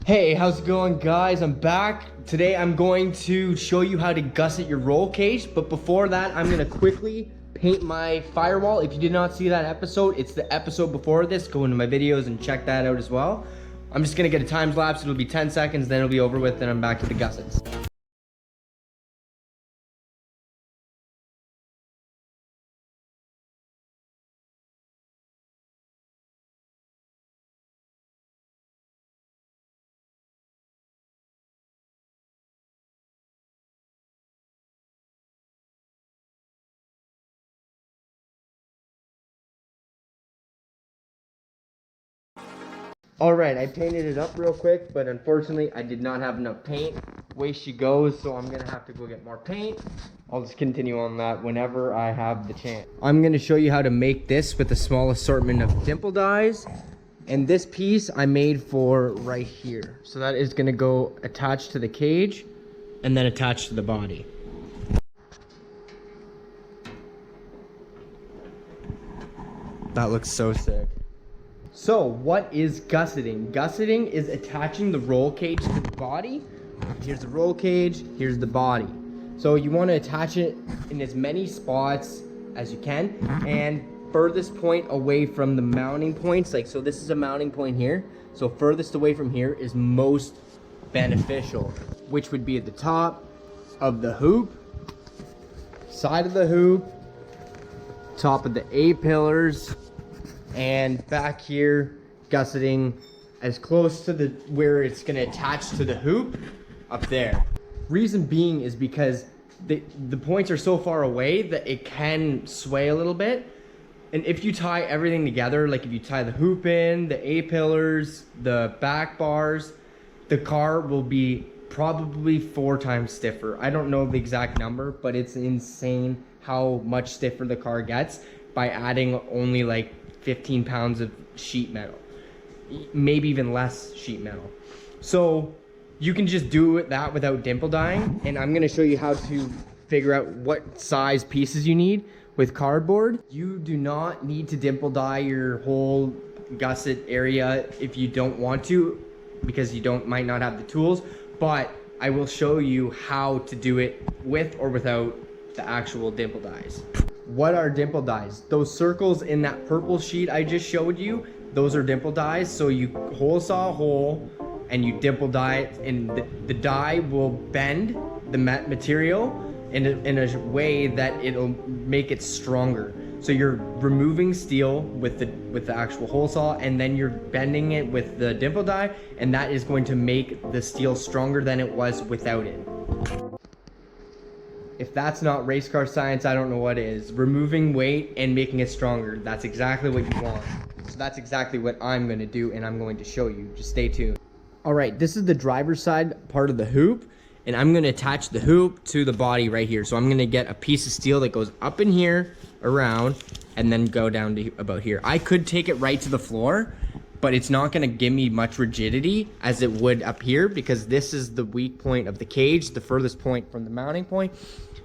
Hey, how's it going, guys? I'm back. Today I'm going to show you how to gusset your roll cage, but before that I'm gonna quickly paint my firewall. If you did not see that episode, it's the episode before this. Go into my videos and check that out as well. I'm just gonna get a time lapse. It'll be 10 seconds, then it'll be over with, then I'm back to the gussets. All right, I painted it up real quick, but unfortunately I did not have enough paint. Way she goes, so I'm gonna have to go get more paint. I'll just continue on that whenever I have the chance. I'm gonna show you how to make this with a small assortment of dimple dies. And this piece I made for right here. So that is gonna go attached to the cage and then attached to the body. That looks so sick. So what is gusseting? Gusseting is attaching the roll cage to the body. Here's the roll cage, here's the body. So you want to attach it in as many spots as you can and furthest point away from the mounting points. Like, so this is a mounting point here. So furthest away from here is most beneficial, which would be at the top of the hoop, side of the hoop, top of the A-pillars, and back here, gusseting as close to the where it's gonna attach to the hoop up there. Reason being is because the points are so far away that it can sway a little bit. And if you tie everything together, like if you tie the hoop in, the A-pillars, the back bars, the car will be probably 4 times stiffer. I don't know the exact number, but it's insane how much stiffer the car gets by adding only like 15 pounds of sheet metal, maybe even less sheet metal. So you can just do that without dimple dyeing, and I'm going to show you how to figure out what size pieces you need with cardboard. You do not need to dimple dye your whole gusset area if you don't want to, because you might not have the tools, but I will show you how to do it with or without the actual dimple dyes. What are dimple dyes? Those circles in that purple sheet I just showed you, those are dimple dyes. So you hole saw a hole and you dimple dye it, and the dye will bend the material in a way that it'll make it stronger. So you're removing steel with the actual hole saw, and then you're bending it with the dimple dye, and that is going to make the steel stronger than it was without it. If that's not race car science, I don't know what is. Removing weight and making it stronger. That's exactly what you want. So that's exactly what I'm gonna do, and I'm going to show you. Just stay tuned. All right, this is the driver's side part of the hoop, and I'm gonna attach the hoop to the body right here. So I'm gonna get a piece of steel that goes up in here, around, and then go down to about here. I could take it right to the floor, but it's not gonna give me much rigidity as it would up here, because this is the weak point of the cage, the furthest point from the mounting point.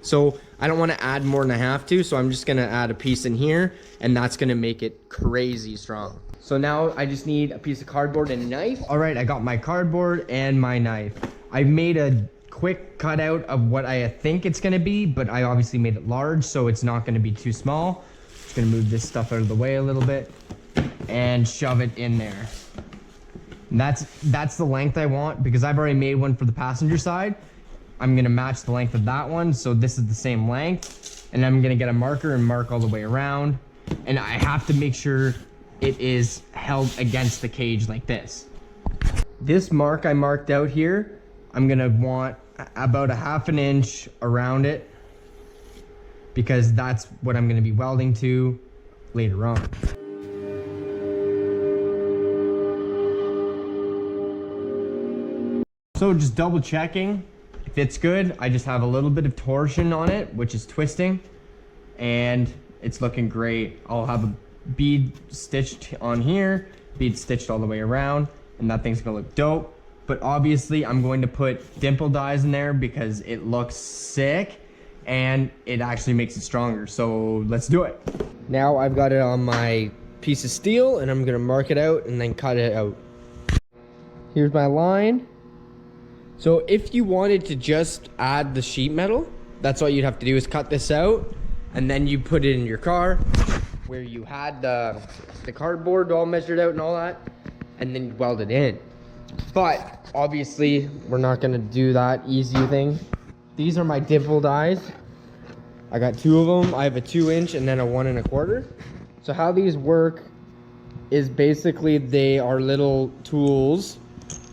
So I don't want to add more than I have to, so I'm just going to add a piece in here, and that's going to make it crazy strong. So now I just need a piece of cardboard and a knife. All right, I got my cardboard and my knife. I've made a quick cutout of what I think it's going to be, but I obviously made it large, so it's not going to be too small. Just going to move this stuff out of the way a little bit and shove it in there. And that's the length I want, because I've already made one for the passenger side. I'm gonna match the length of that one, so this is the same length, and I'm gonna get a marker and mark all the way around, and I have to make sure it is held against the cage like this. This mark I marked out here, I'm gonna want about a ½ an inch around it, because that's what I'm gonna be welding to later on. So just double checking. If it's good, I just have a little bit of torsion on it, which is twisting, and it's looking great. I'll have a bead stitched on here, bead stitched all the way around, and that thing's gonna look dope. But obviously I'm going to put dimple dyes in there because it looks sick and it actually makes it stronger. So let's do it. Now I've got it on my piece of steel, and I'm gonna mark it out and then cut it out. Here's my line. So if you wanted to just add the sheet metal, that's all you'd have to do is cut this out, and then you put it in your car where you had the cardboard all measured out and all that, and then you weld it in. But obviously we're not gonna do that easy thing. These are my dimple dies. I got 2 of them. I have a 2-inch and then a 1 1/4. So how these work is basically they are little tools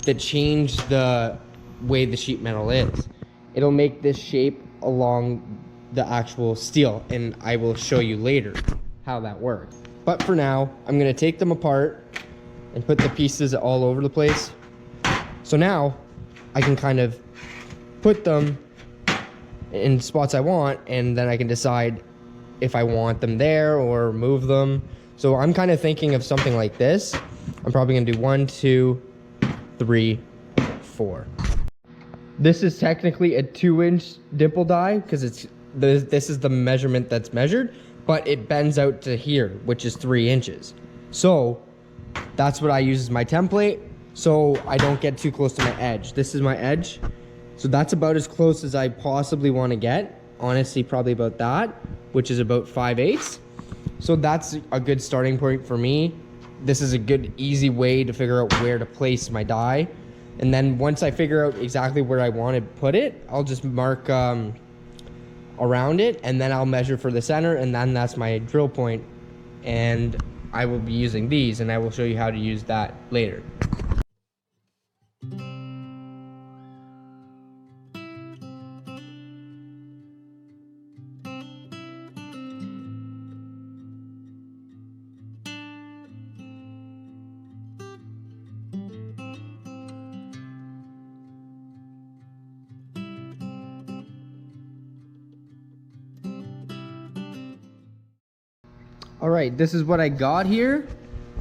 that change the way the sheet metal is. It'll make this shape along the actual steel, and I will show you later how that works. But for now, I'm gonna take them apart and put the pieces all over the place. So now I can kind of put them in spots I want, and then I can decide if I want them there or move them. So I'm kind of thinking of something like this. I'm probably gonna do 1, 2, 3, 4. This is technically a 2-inch dimple die because this is the measurement that's measured, but it bends out to here, which is 3 inches. So that's what I use as my template, so I don't get too close to my edge. This is my edge. So that's about as close as I possibly want to get. Honestly, probably about that, which is about 5/8. So that's a good starting point for me. This is a good, easy way to figure out where to place my die. And then once I figure out exactly where I want to put it, I'll just mark around it, and then I'll measure for the center, and then that's my drill point. And I will be using these, and I will show you how to use that later. All right, this is what I got here.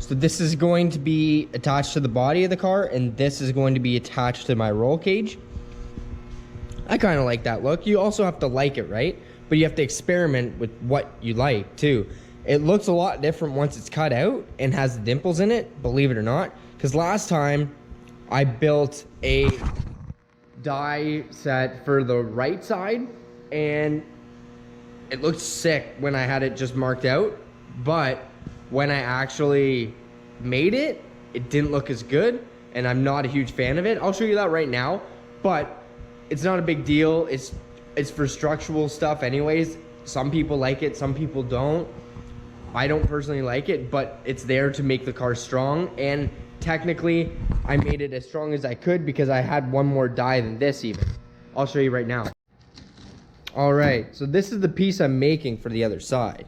So this is going to be attached to the body of the car, and this is going to be attached to my roll cage. I kind of like that look. You also have to like it, right? But you have to experiment with what you like too. It looks a lot different once it's cut out and has dimples in it, believe it or not. Because last time I built a die set for the right side, and it looked sick when I had it just marked out. But when I actually made it, it didn't look as good, and I'm not a huge fan of it. I'll show you that right now, but it's not a big deal. It's for structural stuff anyways. Some people like it, some people don't. I don't personally like it, but it's there to make the car strong, and technically I made it as strong as I could because I had one more die than this even. I'll show you right now. All right, so this is the piece I'm making for the other side.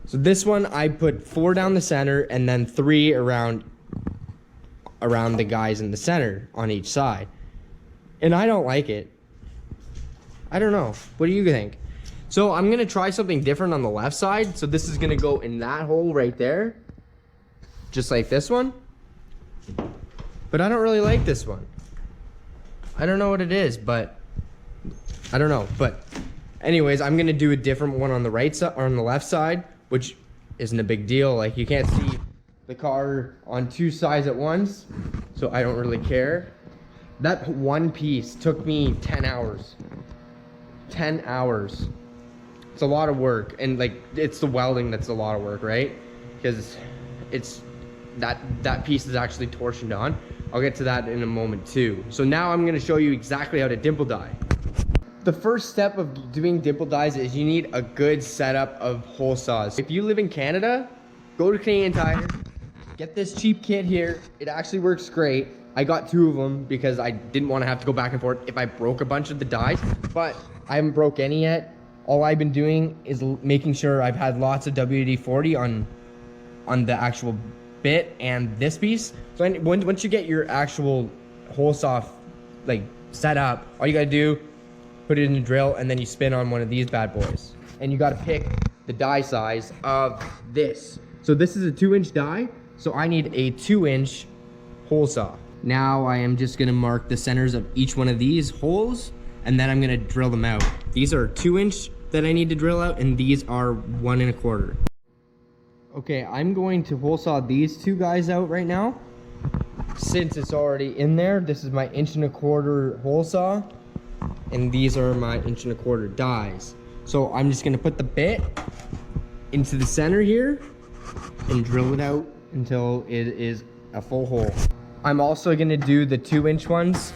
So this one, I put 4 down the center and then 3 around the guys in the center on each side. And I don't like it. I don't know. What do you think? So I'm going to try something different on the left side. So this is going to go in that hole right there. Just like this one. But I don't really like this one. I don't know what it is, but I don't know. But anyways, I'm going to do a different one on the right side or on the left side, which isn't a big deal. Like, you can't see the car on 2 sides at once, so I don't really care. That one piece took me 10 hours. 10 hours. It's a lot of work, and like, it's the welding that's a lot of work, right? Because it's that piece is actually torsioned on. I'll get to that in a moment too. So now I'm going to show you exactly how to dimple die. The first step of doing dimple dies is you need a good setup of hole saws. If you live in Canada, go to Canadian Tire, get this cheap kit here. It actually works great. I got 2 of them because I didn't want to have to go back and forth if I broke a bunch of the dies, but I haven't broke any yet. All I've been doing is making sure I've had lots of WD-40 on the actual bit and this piece. So once you get your actual hole saw like set up, all you gotta do, put it in the drill, and then you spin on one of these bad boys. And you gotta pick the die size of this. So this is a 2-inch die, so I need a 2-inch hole saw. Now I am just gonna mark the centers of each one of these holes, and then I'm gonna drill them out. These are 2-inch that I need to drill out, and these are 1 1/4. Okay, I'm going to hole saw these 2 guys out right now. since it's already in there, this is my 1¼ inch hole saw, and these are my 1¼ inch dies. So I'm just gonna put the bit into the center here and drill it out until it is a full hole. I'm also gonna do the 2-inch ones.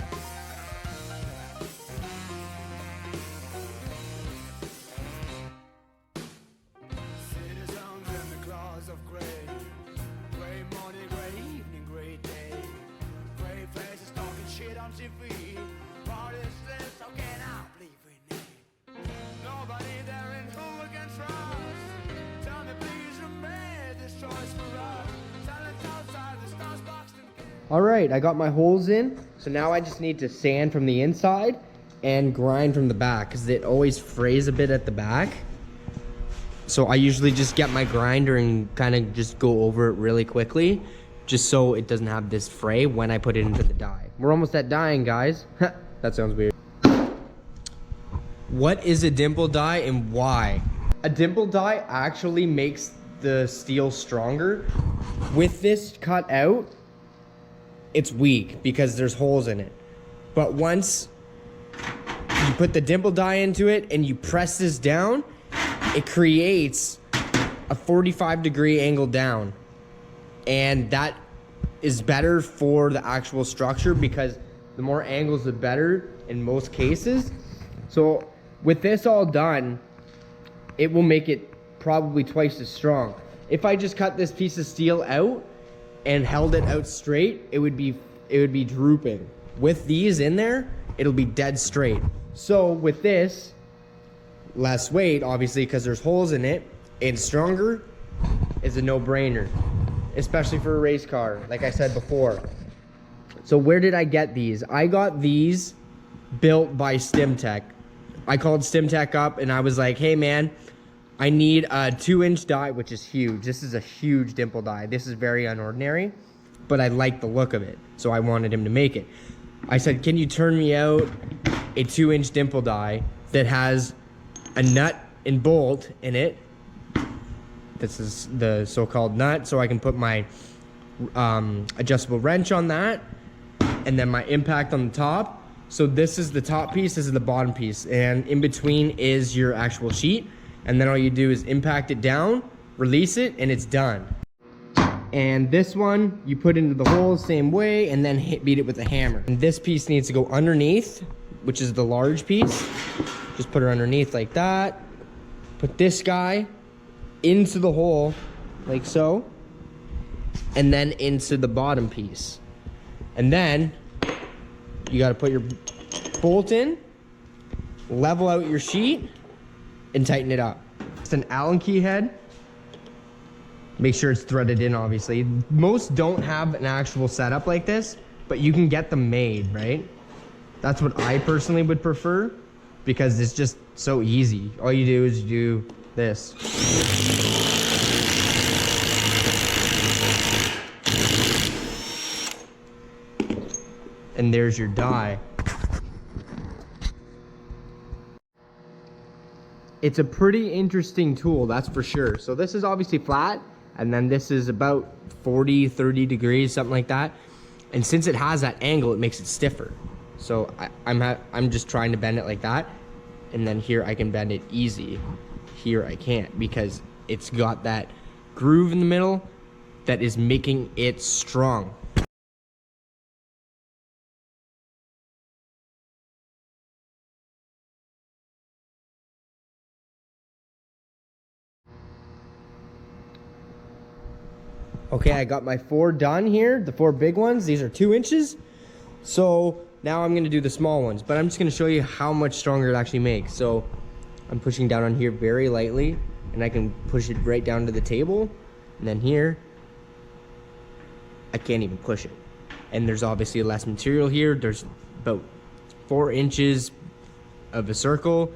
All right, I got my holes in. So now I just need to sand from the inside and grind from the back because it always frays a bit at the back. So I usually just get my grinder and kind of just go over it really quickly, just so it doesn't have this fray when I put it into the die. We're almost at dyeing, guys. That sounds weird. What is a dimple die and why? A dimple die actually makes the steel stronger. With this cut out, it's weak because there's holes in it. But once you put the dimple die into it and you press this down, it creates a 45-degree angle down. And that is better for the actual structure because the more angles, the better in most cases. So with this all done, it will make it probably twice as strong. If I just cut this piece of steel out and held it out straight, it would be drooping. With these in there, it'll be dead straight. So with this, less weight, obviously, because there's holes in it, and stronger, is a no-brainer, especially for a race car, like I said before. So where did I get these? I got these built by StimTech. I called StimTech up and I was like, hey man, I need a 2-inch die, which is huge. This is a huge dimple die. This is very unordinary, but I like the look of it, so I wanted him to make it. I said, can you turn me out a 2-inch dimple die that has a nut and bolt in it? This is the so-called nut, so I can put my adjustable wrench on that, and then my impact on the top. So this is the top piece, this is the bottom piece, and in between is your actual sheet. And then all you do is impact it down, release it, and it's done. And this one, you put into the hole the same way, and then beat it with a hammer. And this piece needs to go underneath, which is the large piece. Just put her underneath like that. Put this guy into the hole, like so. And then into the bottom piece. And then, you gotta put your bolt in, level out your sheet, and tighten it up. It's an Allen key head. Make sure it's threaded in, obviously. Most don't have an actual setup like this, but you can get them made, right? That's what I personally would prefer because it's just so easy. All you do is you do this. And there's your die. It's a pretty interesting tool, that's for sure. So this is obviously flat, and then this is about 40, 30 degrees, something like that. And since it has that angle, it makes it stiffer. So I'm just trying to bend it like that, and then here I can bend it easy. Here I can't because it's got that groove in the middle that is making it strong. Okay, I got my 4 done here, the 4 big ones. These are 2 inches. So now I'm gonna do the small ones, but I'm just gonna show you how much stronger it actually makes. So I'm pushing down on here very lightly, and I can push it right down to the table. And then here, I can't even push it. And there's obviously less material here. There's about 4 inches of a circle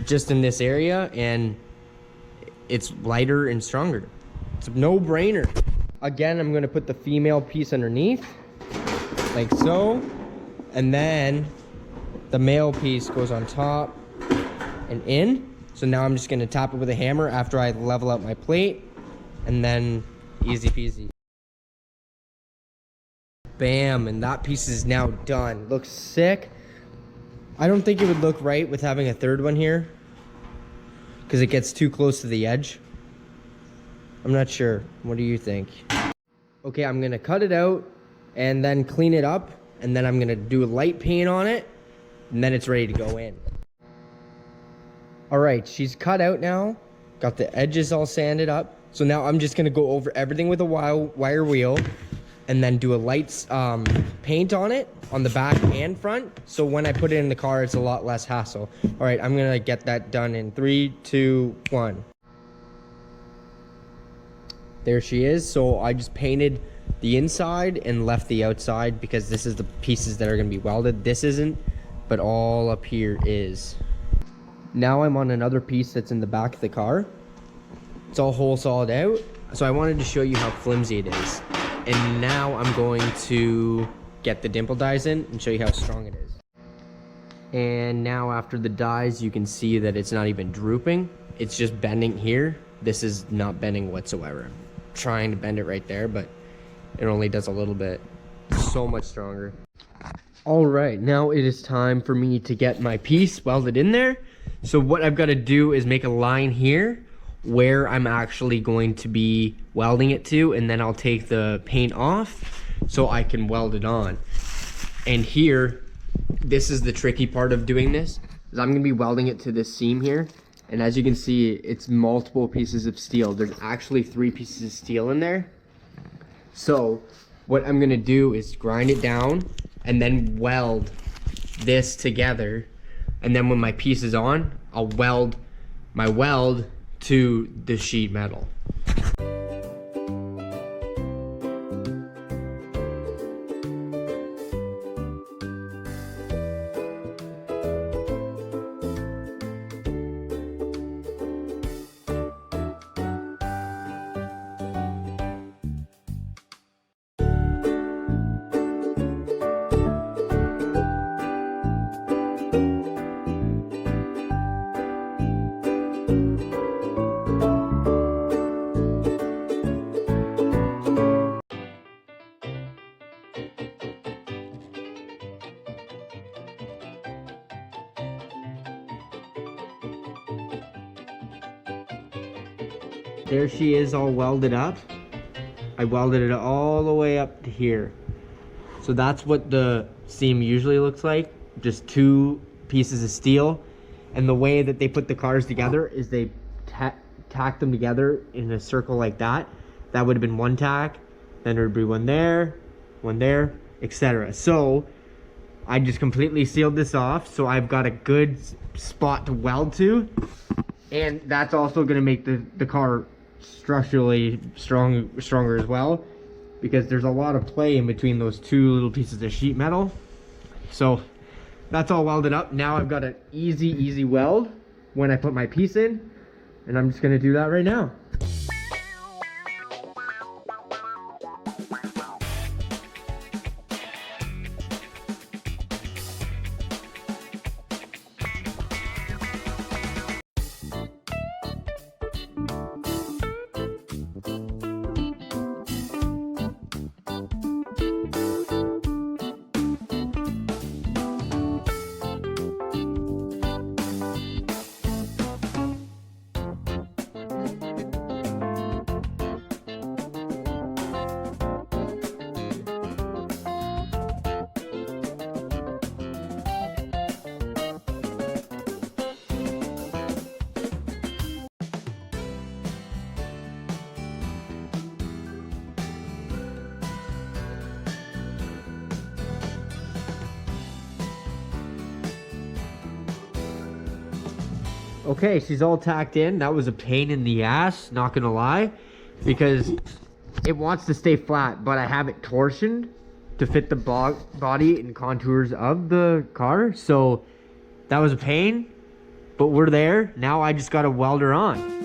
just in this area, and it's lighter and stronger. It's a no-brainer. Again, I'm gonna put the female piece underneath, like so, and then the male piece goes on top and in. So now I'm just gonna tap it with a hammer after I level out my plate, and then easy peasy. Bam, and that piece is now done. Looks sick. I don't think it would look right with having a third one here because it gets too close to the edge. I'm not sure. What do you think? Okay, I'm gonna cut it out and then clean it up, and then I'm gonna do a light paint on it, and then it's ready to go in. All right, she's cut out now. Got the edges all sanded up. So now I'm just gonna go over everything with a wire wheel and then do a light paint on it on the back and front. So when I put it in the car, it's a lot less hassle. All right, I'm gonna get that done in 3, 2, 1. There she is. So I just painted the inside and left the outside because this is the pieces that are gonna be welded. This isn't, but all up here is. Now I'm on another piece that's in the back of the car. It's all hole sawed out. So I wanted to show you how flimsy it is. And now I'm going to get the dimple dies in and show you how strong it is. And now after the dies, you can see that it's not even drooping. It's just bending here. This is not bending whatsoever. I'm trying to bend it right there, but it only does a little bit. So much stronger. All right, now it is time for me to get my piece welded in there. So what I've got to do is make a line here where I'm actually going to be welding it to, and then I'll take the paint off so I can weld it on. And here, this is the tricky part of doing this, is I'm gonna be welding it to this seam here. And as you can see, it's multiple pieces of steel. There's actually 3 pieces of steel in there. So what I'm gonna do is grind it down and then weld this together. And then when my piece is on, I'll weld my weld to the sheet metal. There she is, all welded up. I welded it all the way up to here. So that's what the seam usually looks like, just 2 pieces of steel. And the way that they put the cars together is they tack them together in a circle like that. That would have been 1 tack, then there would be 1 there, etc. So I just completely sealed this off, so I've got a good spot to weld to. And that's also going to make the car structurally stronger as well, because there's a lot of play in between those 2 little pieces of sheet metal. So that's all welded up. Now I've got an easy weld when I put my piece in, and I'm just going to do that right now. Okay, she's all tacked in. That was a pain in the ass, not gonna lie, because it wants to stay flat, but I have it torsioned to fit the body and contours of the car. So that was a pain, but we're there. Now I just gotta weld her on.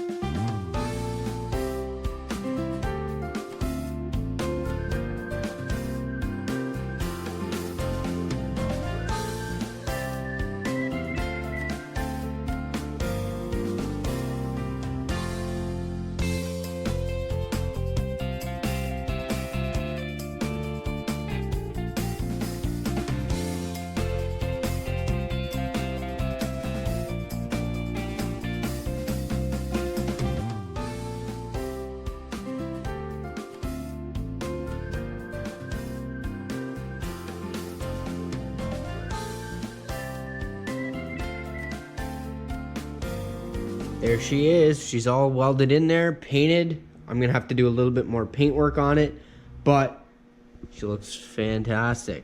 There she is. She's all welded in there, painted. I'm gonna have to do a little bit more paint work on it, but she looks fantastic.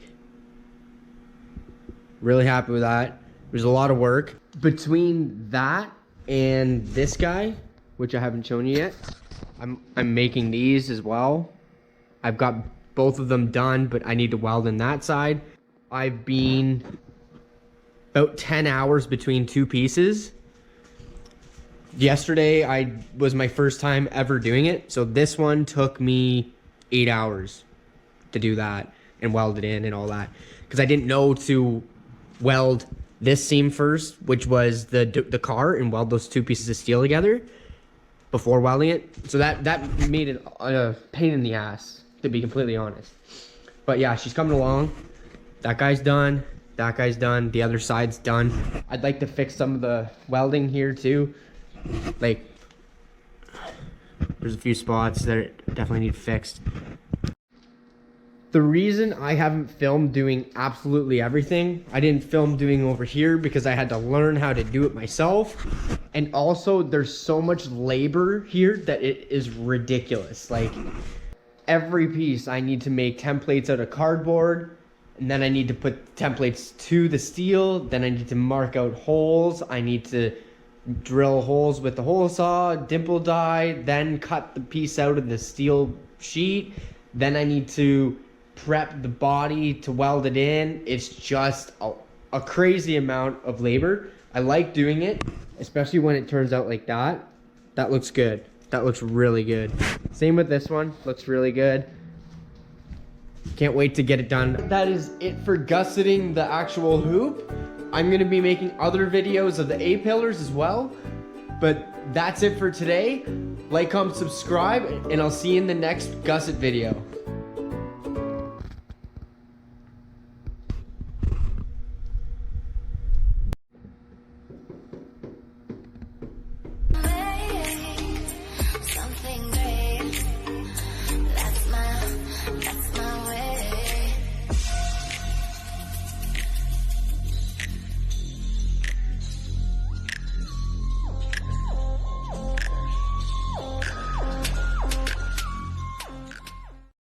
Really happy with that. There's a lot of work. Between that and this guy, which I haven't shown you yet, I'm making these as well. I've got both of them done, but I need to weld in that side. I've been about 10 hours between two pieces. Yesterday was my first time ever doing it, so this one took me 8 hours to do that and weld it in and all that, because I didn't know to weld this seam first, which was the car, and weld those two pieces of steel together before welding it. So that made it a pain in the ass, to be completely honest. But yeah, she's coming along. That guy's done. That guy's done. The other side's done. I'd like to fix some of the welding here too. Like, there's a few spots that definitely need fixed. The reason I haven't filmed doing absolutely everything, I didn't film doing over here because I had to learn how to do it myself. And also there's so much labor here that it is ridiculous. Like, every piece I need to make templates out of cardboard, and then I need to put templates to the steel. Then I need to mark out holes. I need to drill holes with the hole saw, dimple die, then cut the piece out of the steel sheet. Then I need to prep the body to weld it in. It's just a crazy amount of labor. I like doing it, especially when it turns out like that. That looks good. That looks really good. Same with this one, looks really good. Can't wait to get it done. That is it for gusseting the actual hoop. I'm gonna be making other videos of the A-pillars as well, but that's it for today. Like, comment, subscribe, and I'll see you in the next gusset video.